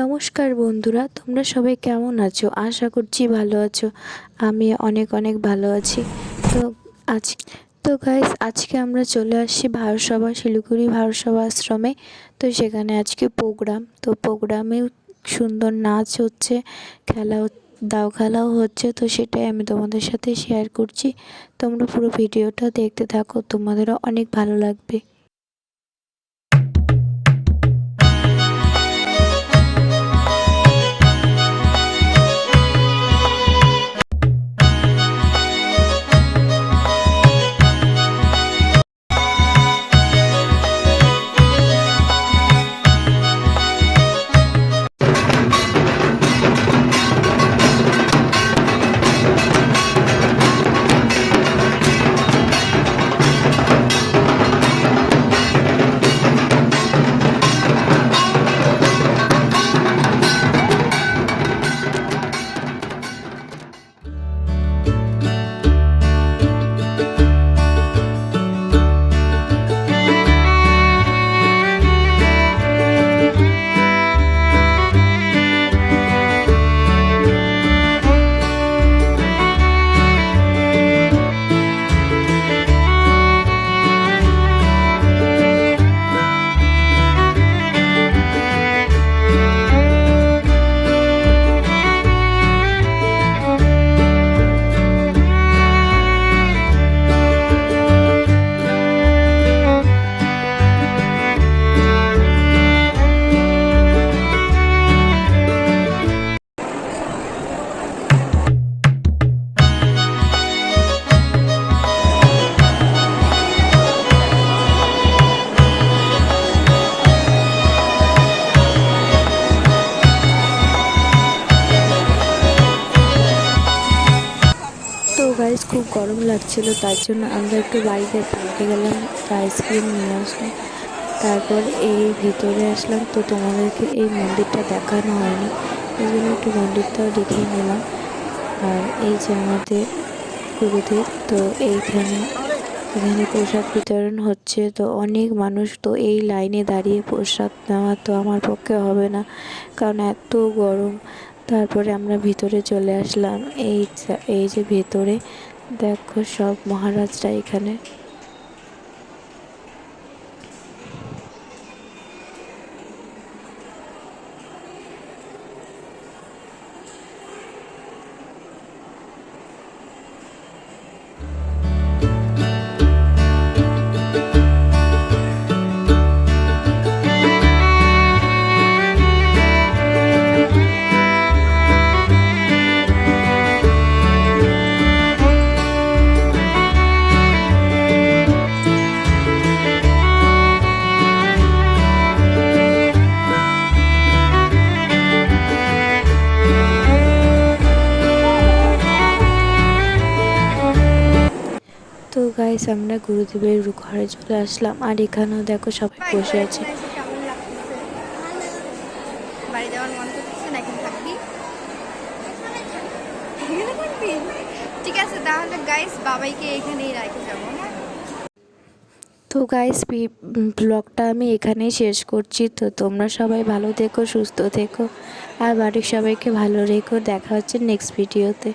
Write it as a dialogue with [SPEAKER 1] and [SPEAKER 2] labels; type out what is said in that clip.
[SPEAKER 1] নমস্কার বন্ধুরা, তোমরা সবাই কেমন আছো? আশা করছি ভালো আছো। আমি অনেক অনেক ভালো আছি। তো আজ গাইস, আজকে আমরা চলে আসছি ভারতসভা, শিলিগুড়ি ভারতসভা আশ্রমে। তো সেখানে আজকে প্রোগ্রাম, তো প্রোগ্রামে সুন্দর নাচ হচ্ছে, দাও খেলাও হচ্ছে। তো সেটাই আমি তোমাদের সাথে শেয়ার করছি। তোমরা পুরো ভিডিওটা দেখতে থাকো, তোমাদেরও অনেক ভালো লাগবে। তো গাইস, খুব গরম লাগছিল, তার জন্য আমরা একটু বাড়িতে পার্কে গেলাম, আইসক্রিম নিয়ে আসলাম। তারপর এই ভিতরে আসলাম। তো তোমাদেরকে এই মন্দিরটা দেখানো হয়নি, এই জন্য একটু মন্দিরটাও দেখিয়ে নিলাম। আর এই যে আমাদের গুরুদেব, তো এখানে প্রসাদ বিতরণ হচ্ছে। তো অনেক মানুষ, তো এই লাইনে দাঁড়িয়ে প্রসাদ নেওয়া তো আমার পক্ষে হবে না, কারণ এত গরম। তারপরে আমরা ভিতরে চলে আসলাম। এই যে ভেতরে দেখো সব মহারাজরা এখানে। তো গাইস, আমরা গুরুদেবের ঘরে চলে আসলাম। আর এখানেও দেখো সবাই বসে আছে।
[SPEAKER 2] বাড়ি যাওয়ার মন করতেছে না, এখন থাকবি? ঠিক আছে, তাহলে গাইস বাবাইকে এখানেই রেখে যাবো।
[SPEAKER 1] তো গাইস, ব্লগটা আমি এখানেই শেষ করছি। তো তোমরা সবাই ভালো থেকো, সুস্থ থেকো, আর বাড়ির সবাইকে ভালো রেখো। দেখা হচ্ছে নেক্সট ভিডিওতে।